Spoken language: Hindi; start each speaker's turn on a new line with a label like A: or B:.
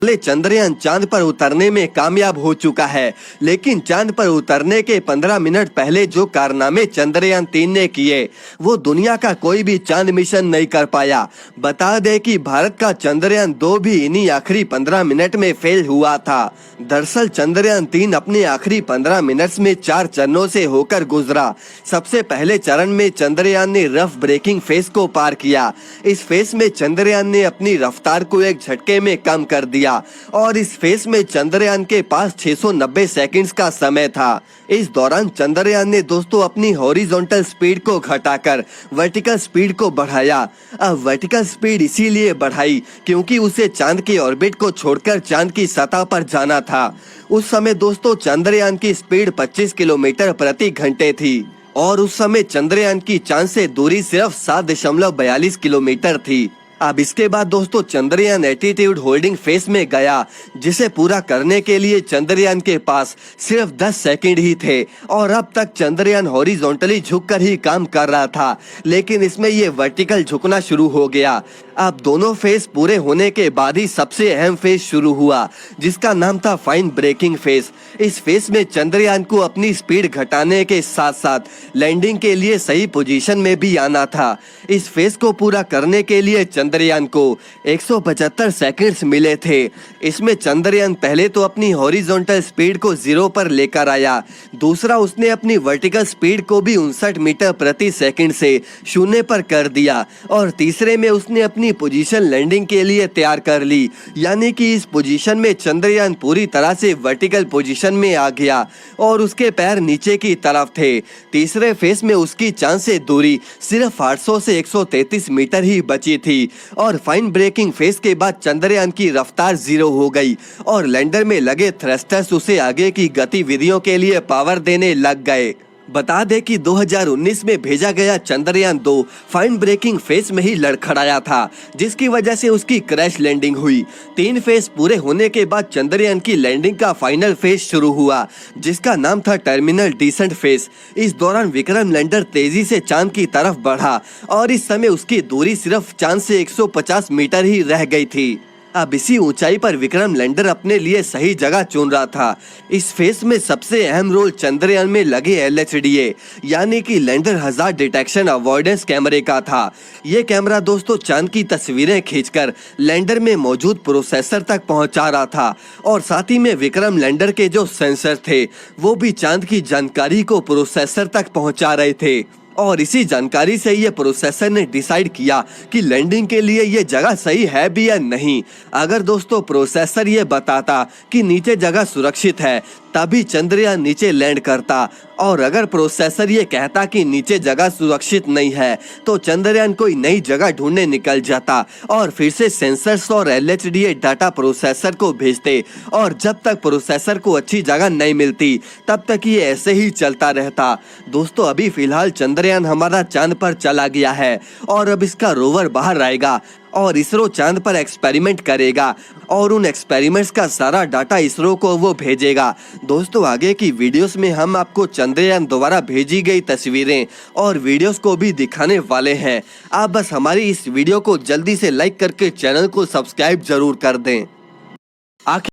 A: चंद्रयान चांद पर उतरने में कामयाब हो चुका है, लेकिन चांद पर उतरने के 15 मिनट पहले जो कारनामे चंद्रयान 3 ने किए वो दुनिया का कोई भी चांद मिशन नहीं कर पाया। बता दें कि भारत का चंद्रयान 2 भी इन्हीं आखिरी 15 मिनट में फेल हुआ था। दरअसल चंद्रयान 3 अपने आखिरी 15 मिनट्स में 4 चरणों से होकर गुजरा। सबसे पहले चरण में चंद्रयान ने रफ ब्रेकिंग फेज को पार किया। इस फेज में चंद्रयान ने अपनी रफ्तार को एक झटके में कम कर दिया और इस फेज में चंद्रयान के पास 690 सेकंड्स का समय था। इस दौरान चंद्रयान ने दोस्तों अपनी हॉरिजॉन्टल स्पीड को घटाकर वर्टिकल स्पीड को बढ़ाया। अब वर्टिकल स्पीड इसीलिए बढ़ाई क्योंकि उसे चांद के ऑर्बिट को छोड़कर चांद की सतह पर जाना था। उस समय दोस्तों चंद्रयान की स्पीड 25 किलोमीटर प्रति घंटे थी और उस समय चंद्रयान की चांद से दूरी सिर्फ 7.42 किलोमीटर थी। अब इसके बाद दोस्तों चंद्रयान एटीट्यूड होल्डिंग फेज में गया, जिसे पूरा करने के लिए चंद्रयान के पास सिर्फ 10 सेकंड ही थे और अब तक चंद्रयान हॉरिजॉन्टली झुककर ही काम कर रहा था, लेकिन इसमें ये वर्टिकल झुकना शुरू हो गया। अब दोनों फेज पूरे होने के बाद ही सबसे अहम फेज शुरू हुआ, जिसका नाम था फाइन ब्रेकिंग फेज। इस फेज में चंद्रयान को अपनी स्पीड घटाने के साथ साथ लैंडिंग के लिए सही पोजीशन में भी आना था। इस फेज को पूरा करने के लिए चंद्रयान को 175 सेकंड्स मिले थे। इसमें चंद्रयान पहले तो अपनी हॉरिजॉन्टल स्पीड को 0 पर लेकर आया, दूसरा उसने अपनी वर्टिकल स्पीड को भी 59 मीटर प्रति सेकंड से 0 पर कर दिया और तीसरे में उसने अपनी पोजीशन लैंडिंग के लिए तैयार कर ली। यानी कि इस पोजीशन में चंद्रयान पूरी तरह से वर्टिकल पोजीशन में आ गया और उसके पैर नीचे की तरफ थे। तीसरे फेज में उसकी चांद से दूरी सिर्फ 800 से 133 मीटर ही बची थी और फाइन ब्रेकिंग फेज के बाद चंद्रयान की रफ्तार 0 हो गई और लैंडर में लगे थ्रस्टर्स उसे आगे की गतिविधियों के लिए पावर देने लग गए। बता दें कि 2019 में भेजा गया चंद्रयान 2 फाइन ब्रेकिंग फेज में ही लड़खड़ाया था, जिसकी वजह से उसकी क्रैश लैंडिंग हुई। 3 फेज पूरे होने के बाद चंद्रयान की लैंडिंग का फाइनल फेज शुरू हुआ, जिसका नाम था टर्मिनल डिसेंट फेज। इस दौरान विक्रम लैंडर तेजी से चांद की तरफ बढ़ा और इस समय उसकी दूरी सिर्फ चांद से 150 मीटर ही रह गई थी। अब इसी ऊंचाई पर विक्रम लैंडर अपने लिए सही जगह चुन रहा था। इस फेज में सबसे अहम रोल चंद्रयान में लगे LHDA यानी कि लैंडर हजार्ड डिटेक्शन अवॉइडेंस कैमरे का था। ये कैमरा दोस्तों चांद की तस्वीरें खींचकर लैंडर में मौजूद प्रोसेसर तक पहुंचा रहा था और साथ ही में विक्रम लैंडर के जो सेंसर थे वो भी चांद की जानकारी को प्रोसेसर तक पहुंचा रहे थे और इसी जानकारी से ये प्रोसेसर ने डिसाइड किया कि लैंडिंग के लिए ये जगह सही है भी या नहीं। अगर दोस्तों प्रोसेसर ये बताता कि नीचे जगह सुरक्षित है तभी चंद्रयान नीचे लैंड करता और अगर प्रोसेसर ये कहता कि नीचे जगह सुरक्षित नहीं है तो चंद्रयान कोई नई जगह ढूंढने निकल जाता और फिर से सेंसर्स और LHDA डाटा प्रोसेसर को भेजते और जब तक प्रोसेसर को अच्छी जगह नहीं मिलती तब तक ये ऐसे ही चलता रहता। दोस्तों अभी फिलहाल चंद्रयान हमारा चांद पर चला गया है और अब इसका रोवर बाहर आएगा और इसरो चांद पर एक्सपेरिमेंट करेगा और उन एक्सपेरिमेंट्स का सारा डाटा इसरो को वो भेजेगा। दोस्तों आगे की वीडियोस में हम आपको चंद्रयान द्वारा भेजी गई तस्वीरें और वीडियोस को भी दिखाने वाले हैं। आप बस हमारी इस वीडियो को जल्दी से लाइक करके चैनल को सब्सक्राइब जरूर कर दें। आखिर